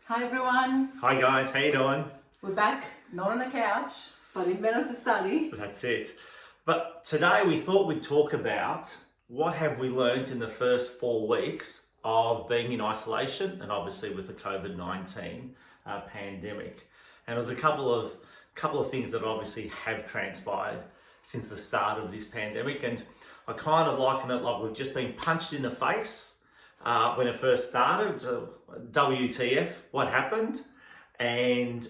Hi everyone, Hi guys, how you doing? we're back, not on the couch, but in Manos study. That's it. But today we thought we'd talk about what have we learned in the first 4 weeks of being in isolation and obviously with the COVID-19 pandemic. And there's a couple of things that obviously have transpired since the start of this pandemic, and I kind of liken it like we've just been punched in the face when it first started. WTF, what happened? And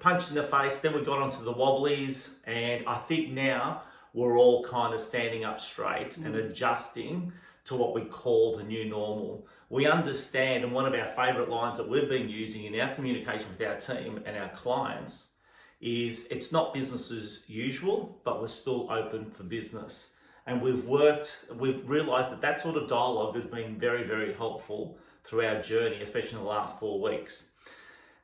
punched in the face, then we got onto the wobblies, and I think now we're all kind of standing up straight and adjusting to what we call the new normal. We understand, and one of our favourite lines that we've been using in our communication with our team and our clients is it's not business as usual, but we're still open for business. And we've realised that sort of dialogue has been very, very helpful through our journey, especially in the last 4 weeks.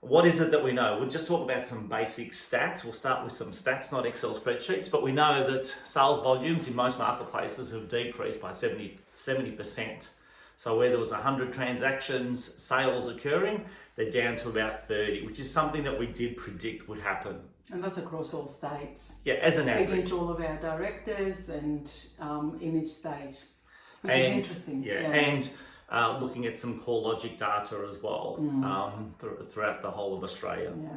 What is it that we know? We'll just talk about some basic stats. We'll start with some stats, not Excel spreadsheets, but we know that sales volumes in most marketplaces have decreased by 70%. So where there was 100 transactions, sales occurring, they're down to about 30, which is something that we did predict would happen. And that's across all states. Yeah, as an average. Speaking to all of our directors and in each state, which is interesting. Yeah, and looking at some core logic data as well throughout the whole of Australia. Yeah.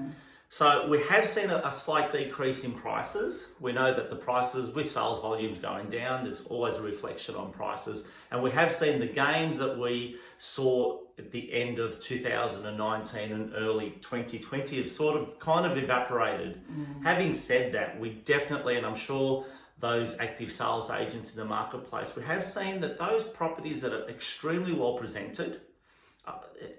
So we have seen a slight decrease in prices. We know that the prices with sales volumes going down, there's always a reflection on prices. And we have seen the gains that we saw at the end of 2019 and early 2020 have sort of kind of evaporated. Having said that, we definitely, and I'm sure those active sales agents in the marketplace, we have seen that those properties that are extremely well presented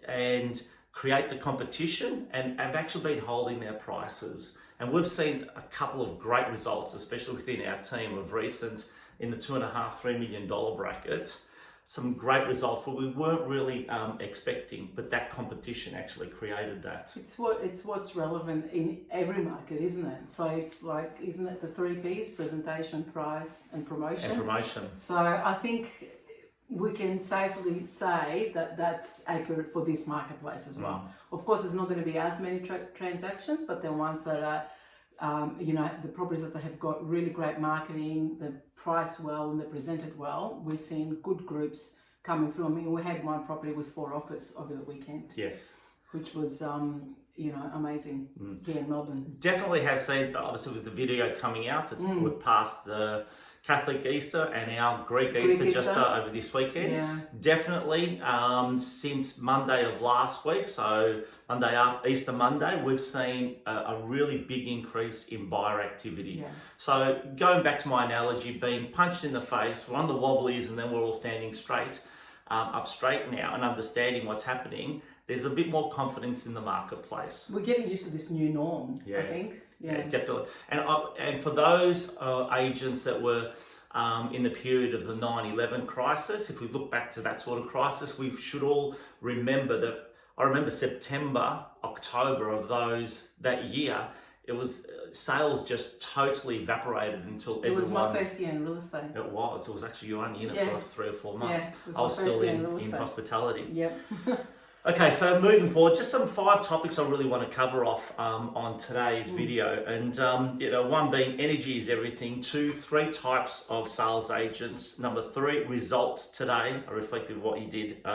and create the competition and have actually been holding their prices. And we've seen a couple of great results, especially within our team of recent, in the $2.5–3 million bracket. Some great results where we weren't really expecting, but that competition actually created that. It's what's relevant in every market, isn't it? So it's like, isn't it the 3 Ps: presentation, price, and promotion? And promotion. So I think we can safely say that that's accurate for this marketplace as well. Of course, there's not going to be as many transactions, but the ones that are, the properties that have got really great marketing, they're priced well and they're presented well, we're seeing good groups coming through. I mean, we had one property with 4 offers over the weekend. Yes. Which was, amazing here in Melbourne. Definitely have seen, obviously with the video coming out, we've passed the Catholic Easter and our Greek Easter just over this weekend. Yeah. Definitely since Monday of last week, so Easter Monday, we've seen a really big increase in buyer activity. Yeah. So going back to my analogy, being punched in the face, we're on the wobblies and then we're all standing straight, up straight now and understanding what's happening. There's a bit more confidence in the marketplace. We're getting used to this new norm, I think. Yeah, definitely. And for those agents that were in the period of the 9/11 crisis, if we look back to that sort of crisis, we should all remember that. I remember September, October of that year, it was sales just totally evaporated until It was my first year in real estate. It was actually, you were only in it for 3 or 4 months. Yeah, I was still in hospitality. Yep. Okay, so moving forward, just some 5 topics I really want to cover off on today's video. And, one being energy is everything. 2, 3 types of sales agents. Number 3, results today are reflective of what you did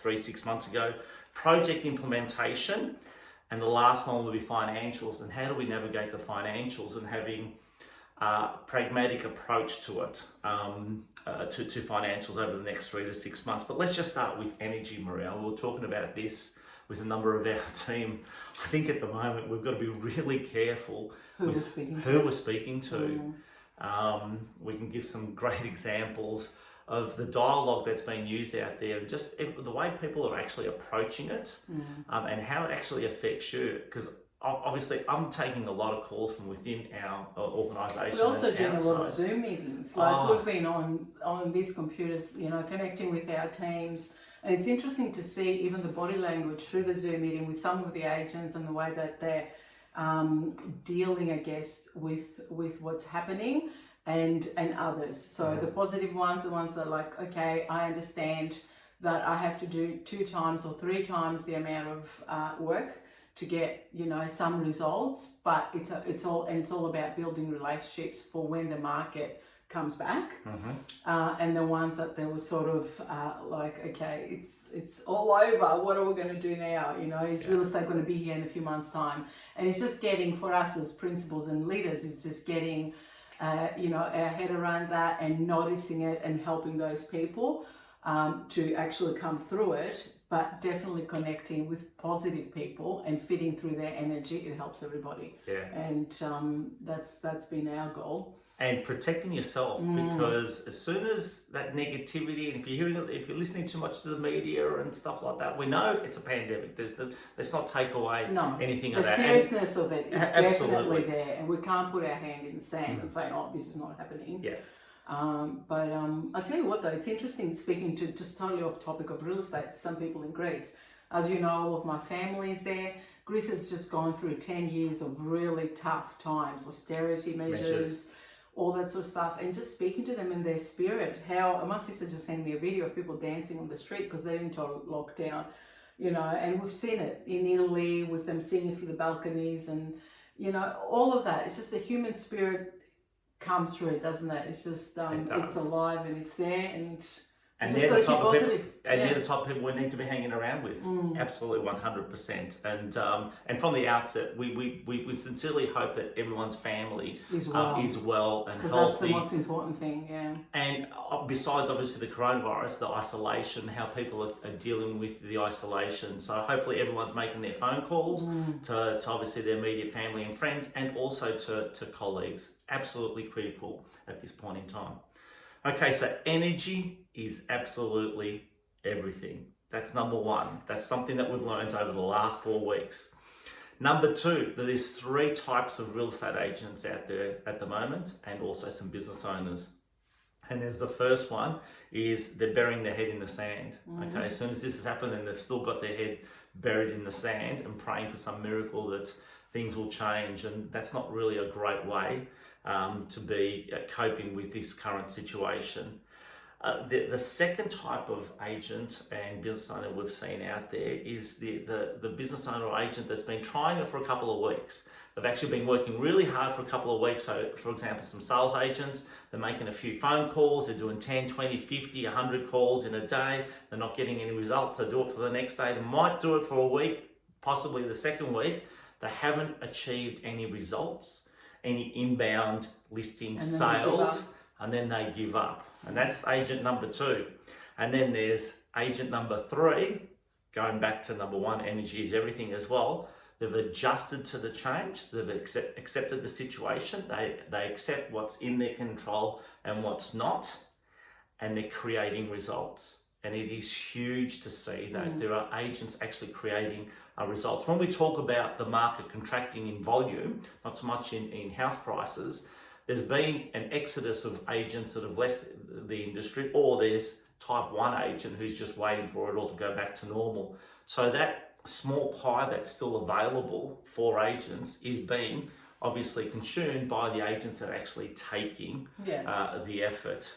6 months ago. Project implementation. And the last one will be financials. And how do we navigate the financials and having pragmatic approach to it, to financials over the next 3 to 6 months. But let's just start with energy, Maria. We were talking about this with a number of our team. I think at the moment we've got to be really careful who we're speaking to. We can give some great examples of the dialogue that's being used out there and just the way people are actually approaching it and how it actually affects you. Because obviously, I'm taking a lot of calls from within our organisation. We're also doing a lot of Zoom meetings. We've been on these computers, connecting with our teams. And it's interesting to see even the body language through the Zoom meeting with some of the agents and the way that they're dealing, I guess, with what's happening and others. So the positive ones, the ones that are like, okay, I understand that I have to do 2 times or 3 times the amount of work to get, you know, some results. But it's all about building relationships for when the market comes back. And the ones that there was sort of like, okay, it's all over. What are we going to do now? You know, is real estate going to be here in a few months' time? And it's just getting, for us as principals and leaders, is just getting, you know, our head around that and noticing it and helping those people to actually come through it, but definitely connecting with positive people and fitting through their energy. It helps everybody. And that's been our goal. And protecting yourself, because as soon as that negativity, and if you're listening too much to the media and stuff like that, we know it's a pandemic. Let's not take away anything of that. The seriousness of it is definitely there, and we can't put our hand in the sand and say, "Oh, this is not happening." But I'll tell you what, though, it's interesting speaking to, just totally off topic of real estate, some people in Greece. As you know, all of my family is there. Greece has just gone through 10 years of really tough times, austerity measures, all that sort of stuff, and just speaking to them in their spirit. How my sister just sent me a video of people dancing on the street because they're in total lockdown, you know, and we've seen it in Italy with them singing through the balconies, and, you know, all of that. It's just the human spirit comes through it, doesn't it? It's just it's alive and it's there, and they're the type of people, they're the type of people we need to be hanging around with. Absolutely, 100%. And from the outset, we sincerely hope that everyone's family is well and healthy. Because that's the most important thing, And besides, obviously, the coronavirus, the isolation, how people are dealing with the isolation. So hopefully everyone's making their phone calls to obviously their immediate family and friends, and also to colleagues. Absolutely critical at this point in time. Okay, so energy is absolutely everything. That's number one. That's something that we've learned over the last 4 weeks. Number two, there's 3 types of real estate agents out there at the moment, and also some business owners. And there's the first one is they're burying their head in the sand. Okay, as soon as this has happened and they've still got their head buried in the sand and praying for some miracle that things will change, and that's not really a great way to be coping with this current situation. The second type of agent and business owner we've seen out there is the business owner or agent that's been trying it for a couple of weeks. They've actually been working really hard for a couple of weeks. So, for example, some sales agents, they're making a few phone calls, they're doing 10, 20, 50, 100 calls in a day. They're not getting any results. They do it for the next day. They might do it for a week, possibly the second week. They haven't achieved any results, any inbound listing sales, and then they give up. And that's agent number 2. And then there's agent number 3, going back to number 1, energy is everything as well. They've adjusted to the change, they've accepted the situation, they accept what's in their control and what's not, and they're creating results. And it is huge to see that there are agents actually creating results. When we talk about the market contracting in volume, not so much in house prices, there's been an exodus of agents that have left the industry, or there's type 1 agent who's just waiting for it all to go back to normal. So that small pie that's still available for agents is being obviously consumed by the agents that are actually taking the effort.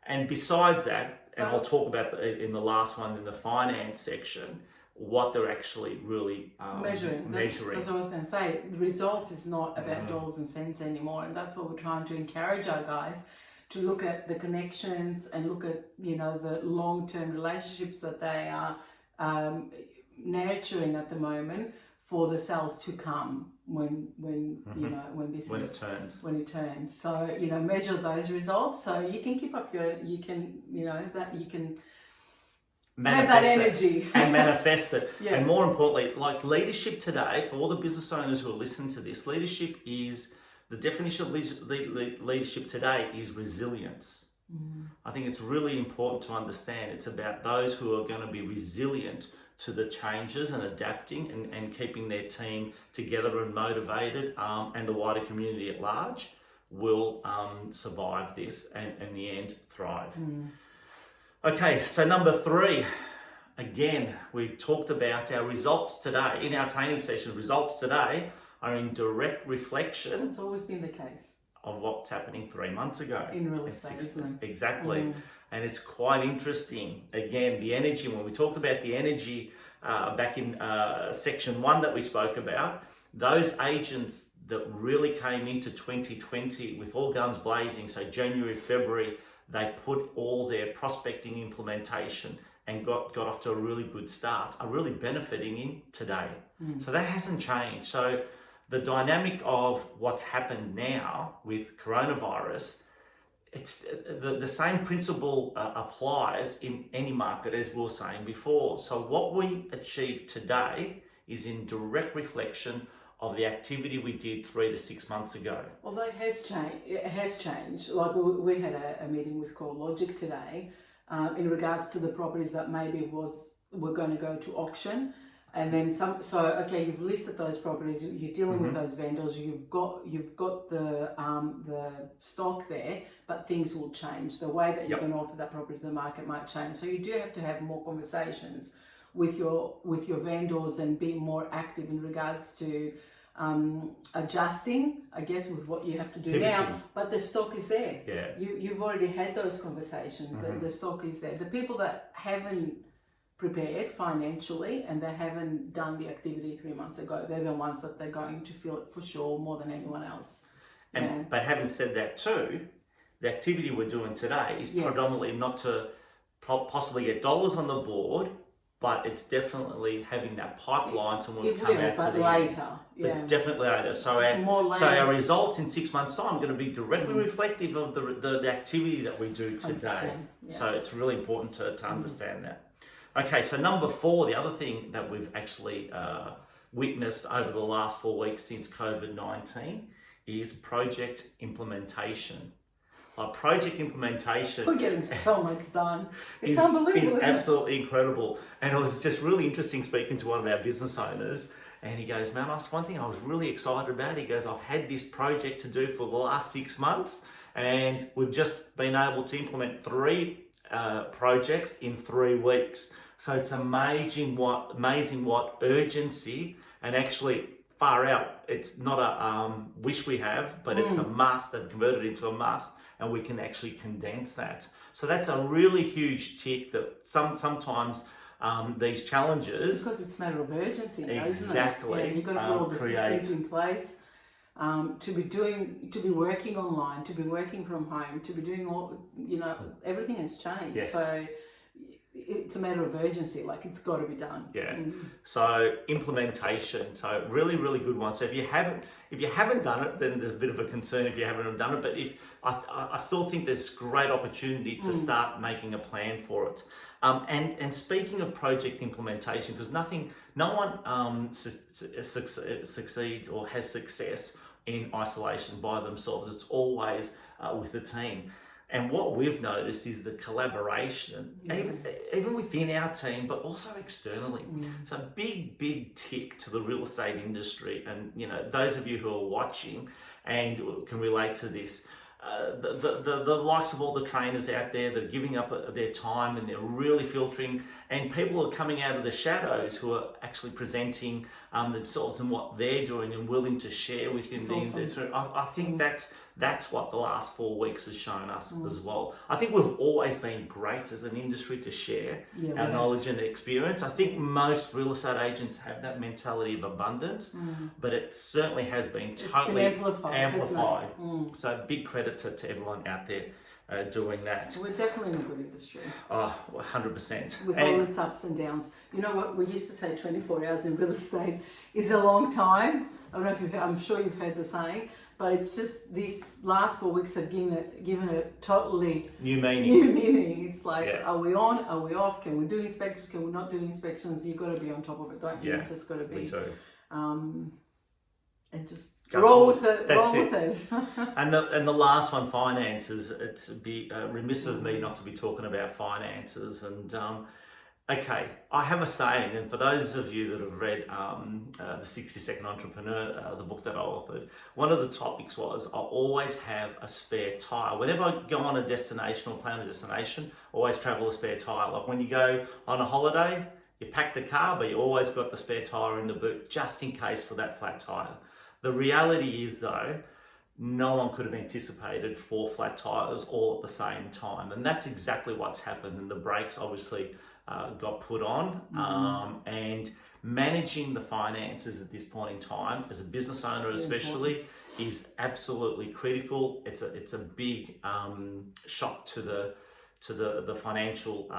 And besides that, and I'll talk about in the last one in the finance section, what they're actually really measuring. That's what I was going to say. The results is not about dollars and cents anymore, and that's what we're trying to encourage our guys to look at the connections and look at, you know, the long-term relationships that they are nurturing at the moment for the sales to come when you know, when it turns. So, you know, measure those results so you can keep up you can have that energy and manifest it. And more importantly, like leadership today, for all the business owners who are listening to this, leadership is, the definition of leadership today is resilience. I think it's really important to understand it's about those who are going to be resilient to the changes and adapting and keeping their team together and motivated, and the wider community at large will survive this and in the end thrive. Okay, so number 3, again, we talked about our results today in our training session. Results today are in direct reflection. It's always been the case. of what's happening 3 months ago. In real estate, isn't it? Exactly. And it's quite interesting. Again, the energy, when we talked about the energy back in section 1 that we spoke about, those agents that really came into 2020 with all guns blazing, so January, February, they put all their prospecting implementation and got off to a really good start, are really benefiting in today. So that hasn't changed. So the dynamic of what's happened now with coronavirus, it's the same principle applies in any market, as we were saying before. So what we achieve today is in direct reflection of the activity we did 3 to 6 months ago. Although it has changed. Like we had a meeting with CoreLogic today in regards to the properties that maybe were going to go to auction. And then some. So okay, you've listed those properties. You're dealing with those vendors. You've got the stock there, but things will change. The way that you're going to offer that property to the market might change. So you do have to have more conversations with your vendors and be more active in regards to adjusting, I guess, with what you have to do now. But the stock is there. Yeah. You've already had those conversations. The stock is there. The people that haven't prepared financially and they haven't done the activity 3 months ago, they're the ones that they're going to feel it for sure more than anyone else. But having said that too, the activity we're doing today is predominantly not to possibly get dollars on the board, but it's definitely having that pipeline so when we come out to the later. end. But definitely later. So our results in 6 months' time are going to be directly reflective of the activity that we do today. So it's really important to understand that. Okay, so number 4, the other thing that we've actually witnessed over the last 4 weeks since COVID-19 is project implementation. Project implementation. We're getting so much done. It's unbelievable. It's absolutely incredible. And it was just really interesting speaking to one of our business owners. And he goes, Manos, one thing I was really excited about, he goes, I've had this project to do for the last 6 months, and we've just been able to implement 3 projects in 3 weeks. So it's amazing what urgency, and actually far out, it's not a wish we have, but it's a must. They've converted it into a must, and we can actually condense that. So that's a really huge tick that sometimes these challenges... Because it's a matter of urgency, exactly, isn't it? You've got to put all the systems in place to be working online, to be working from home, to be doing all, everything has changed. Yes. So it's a matter of urgency, like it's got to be done. Yeah. So implementation, so really, really good one. So if you haven't done it, then there's a bit of a concern if you haven't done it. But if I still think there's great opportunity to start making a plan for it. And speaking of project implementation, because no one succeeds or has success in isolation by themselves. It's always with a team. And what we've noticed is the collaboration, even within our team, but also externally. So big tick to the real estate industry. And, those of you who are watching and can relate to this, the likes of all the trainers out there that are giving up their time and they're really filtering, and people are coming out of the shadows who are actually presenting themselves and what they're doing and willing to share within the industry. I think that's what the last 4 weeks has shown us as well. I think we've always been great as an industry to share our knowledge and experience. I think most real estate agents have that mentality of abundance, but it certainly has been totally amplified. So big credit to everyone out there doing that. We're definitely in a good industry. Oh, 100%. With all its ups and downs. You know what, we used to say 24 hours in real estate is a long time. I don't know if I'm sure you've heard the saying, but it's just these last 4 weeks have given a totally new meaning. It's like, are we on? Are we off? Can we do inspections? Can we not do inspections? You've got to be on top of it, don't you? You've just got to be. We do. And just roll with it. And the last one, finances. It's remiss of me not to be talking about finances. And okay, I have a saying, and for those of you that have read the 60-Second Entrepreneur, the book that I authored, one of the topics was I always have a spare tire. Whenever I go on a destination or plan a destination, always travel a spare tire. Like when you go on a holiday, you pack the car, but you always got the spare tire in the boot just in case for that flat tire. The reality is though, no one could have anticipated 4 flat tires all at the same time. And that's exactly what's happened. And the brakes obviously got put on. And managing the finances at this point in time, as a business owner especially, is absolutely critical. It's a big shock to the financial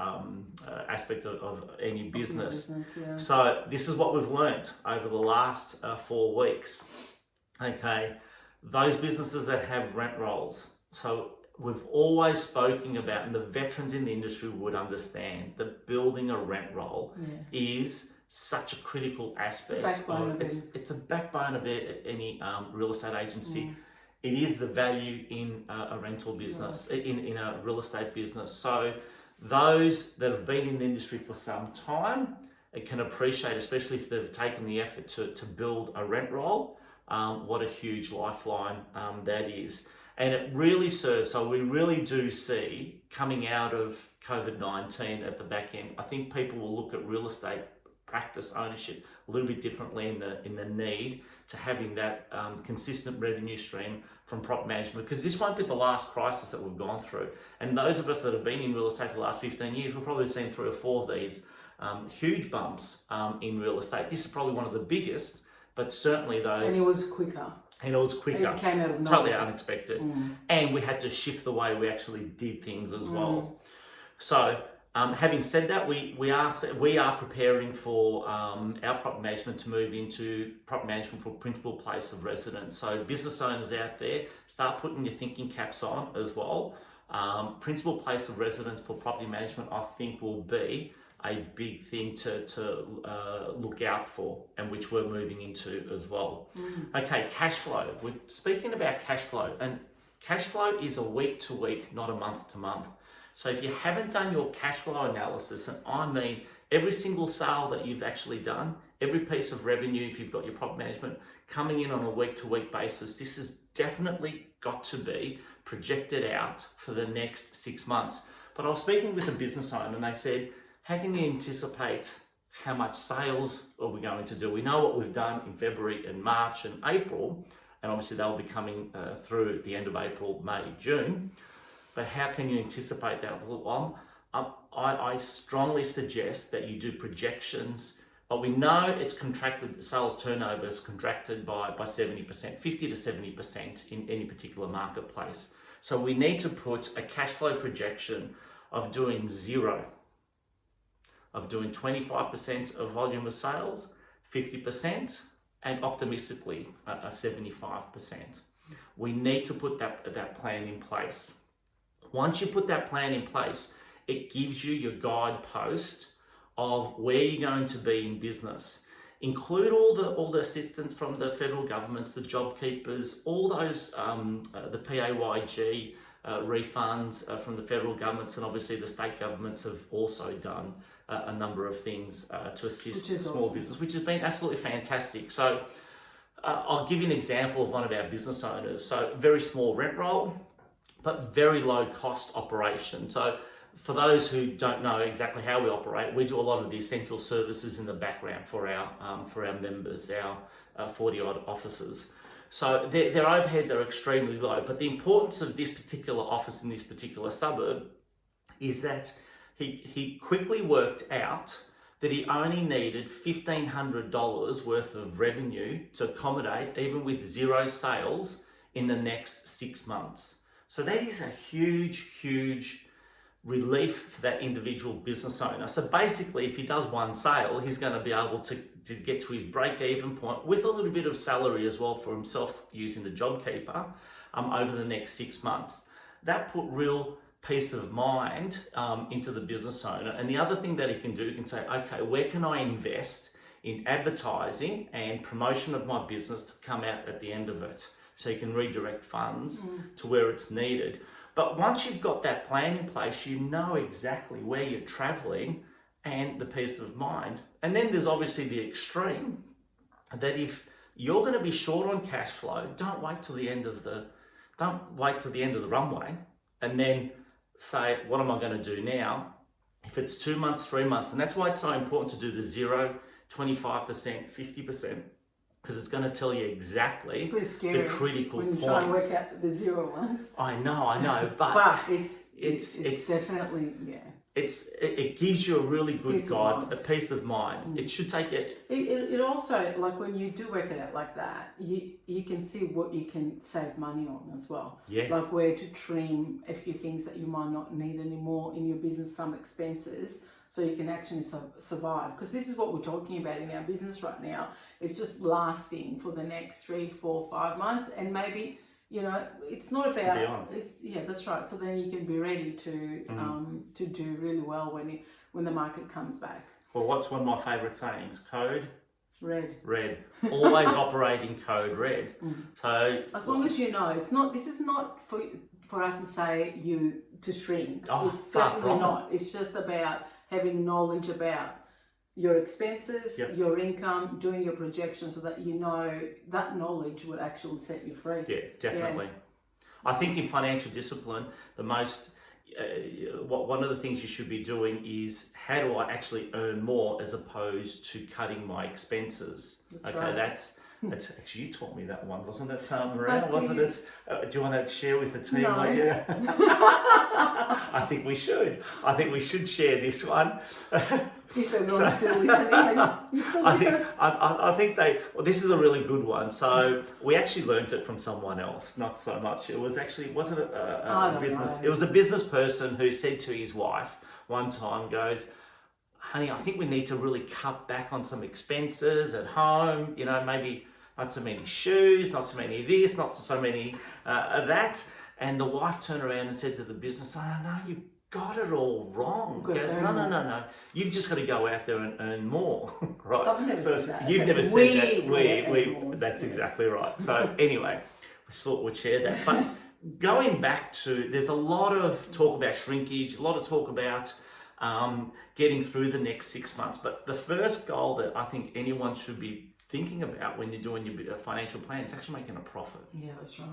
aspect of any business. So this is what we've learned over the last 4 weeks. Okay, those businesses that have rent rolls. So we've always spoken about, and the veterans in the industry would understand, that building a rent roll is such a critical aspect. It's a backbone of any real estate agency. It is the value in a rental business, in a real estate business. So those that have been in the industry for some time can appreciate, especially if they've taken the effort to build a rent roll, what a huge lifeline that is. And it really serves, so we really do see, coming out of COVID-19 at the back end, I think people will look at real estate practice ownership a little bit differently in the need to having that consistent revenue stream from prop management, because this won't be the last crisis that we've gone through. And those of us that have been in real estate for the last 15 years, we've probably seen 3 or 4 of these huge bumps in real estate. This is probably one of the biggest, but certainly those... And it was quicker. It came out of nowhere. Totally unexpected. And we had to shift the way we actually did things as well. So having said that, we are preparing for our property management to move into property management for principal place of residence. So business owners out there, start putting your thinking caps on as well. Principal place of residence for property management, I think, will be a big thing to look out for, and which we're moving into as well. Okay, cash flow. We're speaking about cash flow, and cash flow is a week to week, not a month to month. So if you haven't done your cash flow analysis, and I mean every single sale that you've actually done, every piece of revenue, if you've got your property management coming in on a week to week basis, this has definitely got to be projected out for the next 6 months. But I was speaking with a business owner and they said, how can you anticipate how much sales are we going to do? We know what we've done in February and March and April, and obviously they'll be coming through at the end of April, May, June. But how can you anticipate that? Well, I strongly suggest that you do projections. But we know it's contracted, sales turnover is contracted by 70%, 50 to 70% in any particular marketplace. So we need to put a cash flow projection of doing 0, of doing 25% of volume of sales, 50%, and optimistically a 75%. We need to put that plan in place. Once you put that plan in place, it gives you your guidepost of where you're going to be in business. Include all the assistance from the federal governments, the JobKeepers, all those the PAYG refunds from the federal governments, and obviously the state governments have also done a number of things to assist small business, which has been absolutely fantastic. So I'll give you an example of one of our business owners. So very small rent roll, but very low cost operation. So for those who don't know exactly how we operate, we do a lot of the essential services in the background for our members, our 40 odd officers. So their overheads are extremely low, but the importance of this particular office in this particular suburb is that he quickly worked out that he only needed $1,500 worth of revenue to accommodate, even with 0 sales, in the next 6 months. So that is a huge, huge relief for that individual business owner. So basically, if he does 1 sale, he's going to be able to get to his break-even point with a little bit of salary as well for himself using the JobKeeper over the next 6 months. That put real peace of mind into the business owner. And the other thing that he can do, he can say, okay, where can I invest in advertising and promotion of my business to come out at the end of it? So you can redirect funds to where it's needed. But once you've got that plan in place, you know exactly where you're traveling and the peace of mind. And then there's obviously the extreme that if you're going to be short on cash flow, don't wait till the end of the runway and then say, what am I going to do now? If it's 2 months, 3 months, and that's why it's so important to do the 0, 25%, 50%, because it's going to tell you exactly It's pretty scary the critical when you points. try and work out the zero ones. I know, But it's definitely, it gives you a really good Peace of guide, mind. a peace of mind. It should take you. It also, like when you do work it out like that, you can see what you can save money on as well. Yeah. Like where to trim a few things that you might not need anymore in your business, some expenses, so you can actually survive. Because this is what we're talking about in our business right now. It's just lasting for the next 3, 4, 5 months, and maybe, you know, it's not about Beyond. that's right. So then you can be ready to do really well when the market comes back. Well, what's one of my favourite sayings? Code Red. Always operating code red. So As long as you know, this is not for us to say you to shrink. Oh, It's far definitely from not. It's just about having knowledge about your expenses, Yep. your income, doing your projections, so that you know that knowledge will actually set you free. yeah, definitely. I think in financial discipline, the most one of the things you should be doing is how do I actually earn more as opposed to cutting my expenses. That's okay, right. that's actually, you taught me that one, wasn't it, Maria? I Wasn't did. it? Do you want to share with the team? No. Later? I think we should. I think we should share this one. If everyone's still listening, you still with us? I think this is a really good one. So we actually learnt it from someone else, not so much. It was actually, wasn't it I a don't business? know. It was a business person who said to his wife one time, goes, honey, I think we need to really cut back on some expenses at home, you know, maybe not so many shoes, not so many this, not so many that. And the wife turned around and said to the business owner, no, you've got it all wrong. Good. Goes, no. You've just got to go out there and earn more, right? I've never said that. You've I never said said we that. earn more. That's Yes. exactly right. So anyway, we thought we'd share that. But going back to, there's a lot of talk about shrinkage, a lot of talk about getting through the next 6 months. But the first goal that I think anyone should be thinking about when you're doing your financial plan is actually making a profit. Yeah, that's right.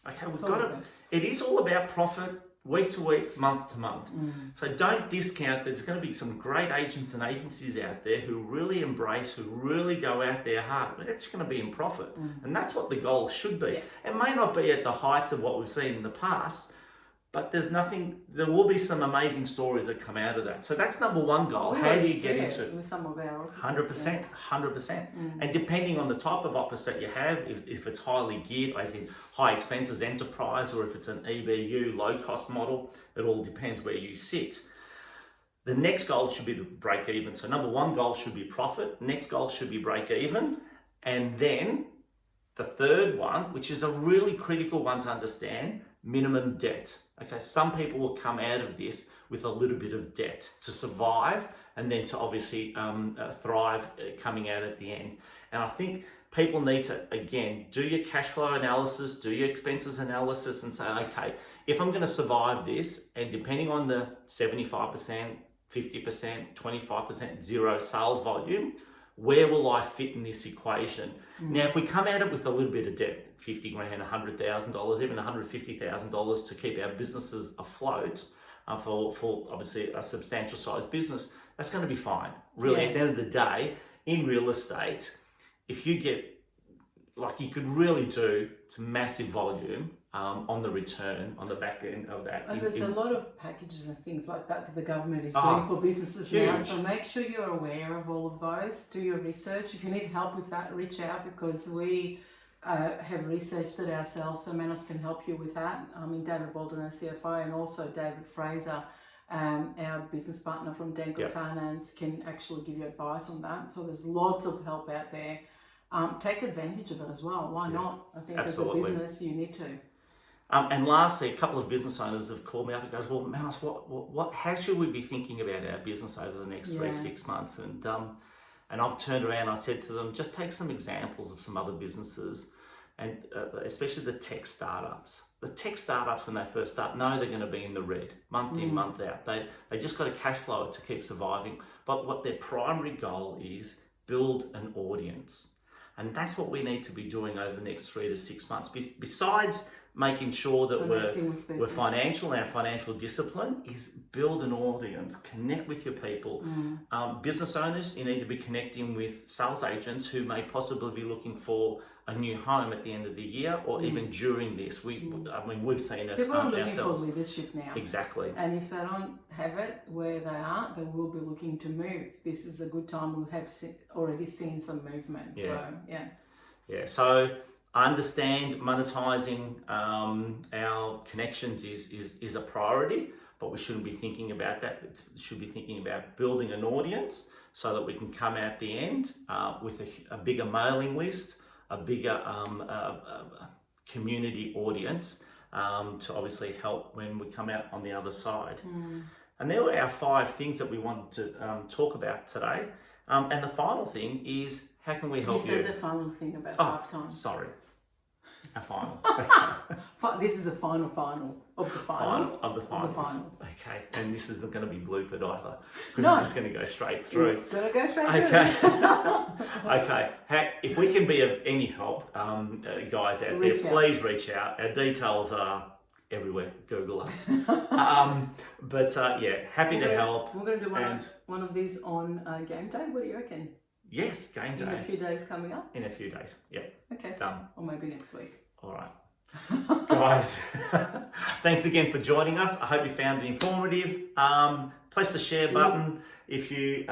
Okay, It's we've got all it. about- It is all about profit, week to week, month to month. So don't discount. There's going to be some great agents and agencies out there who really embrace, who really go out there hard. But it's going to be in profit, and that's what the goal should be. Yeah. It may not be at the heights of what we've seen in the past, but there's nothing. There will be some amazing stories that come out of that. So that's number one goal. We How do already you get see into it with some of our offices, 100%, 100%. And depending on the type of office that you have, if it's highly geared, as in high expenses enterprise, or if it's an EBU low cost model, it all depends where you sit. The next goal should be the break even. So number one goal should be profit. Next goal should be break even. And then the third one, which is a really critical one to understand, minimum debt. Okay, some people will come out of this with a little bit of debt to survive, and then to obviously thrive coming out at the end. And I think people need to, again, do your cash flow analysis, do your expenses analysis, and say, okay, if I'm going to survive this, and depending on the 75%, 50%, 25% zero sales volume, where will I fit in this equation? Now, if we come at it with a little bit of debt, 50 grand, $100,000, even $150,000 to keep our businesses afloat, for obviously a substantial size business, that's going to be fine. Really, at the end of the day, in real estate, if you get, like, you could really do some massive volume on the return on the back end of that. And there's a lot of packages and things like that the government is Oh, doing for businesses now. huge. So make sure you're aware of all of those. Do your research. If you need help with that, reach out, because we have researched it ourselves. So Manos can help you with that. David Bolden, our CFO, and also David Fraser, our business partner from Danko Yep. Finance, can actually give you advice on that. So there's lots of help out there. Take advantage of it as well. Why not? I think Absolutely. as a business, you need to. And lastly, a couple of business owners have called me up and goes, well, Manos, how should we be thinking about our business over the next 3-6 months? And I've turned around and I said to them, just take some examples of some other businesses, and especially the tech startups. The tech startups, when they first start, know they're going to be in the red, month in, month out. They just got a cash flow to keep surviving. But what their primary goal is, build an audience. And that's what we need to be doing over the next 3 to 6 months. Besides making sure that Connecting with people. we're financial, and our financial discipline is build an audience, connect with your people. Business owners, you need to be connecting with sales agents who may possibly be looking for a new home at the end of the year, or even during this. We've seen it people are looking ourselves. for leadership now. Exactly. And if they don't have it where they are, they will be looking to move. This is a good time. We have already seen some movement. Yeah. So, yeah. Yeah, so I understand monetizing our connections is a priority, but we shouldn't be thinking about that. We should be thinking about building an audience so that we can come out the end with a bigger mailing list, a bigger community audience to obviously help when we come out on the other side. And there were our 5 things that we wanted to talk about today. And the final thing is, how can we help you? You said the final thing about halftime. Sorry. A final. This is the final of the finals. Of the finals. final. Okay. And this isn't going to be bloopered either. No. We're just going to go straight through. It's going to go straight Okay. through. Okay. If we can be of any help, guys out there, please reach out. Our details are everywhere. Google us. Happy to help. We're going to do one of these on game day. What do you reckon? Yes, game day. In a few days coming up? In a few days. Yep. Okay. Done. Or maybe next week. All right. Guys, thanks again for joining us. I hope you found it informative. Press the share button if you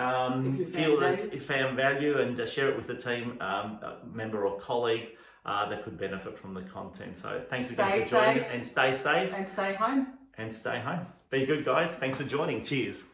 feel that you found value, and share it with a team member or colleague that could benefit from the content. So thanks again for joining, and stay safe. And stay home. And stay home. Be good, guys. Thanks for joining. Cheers.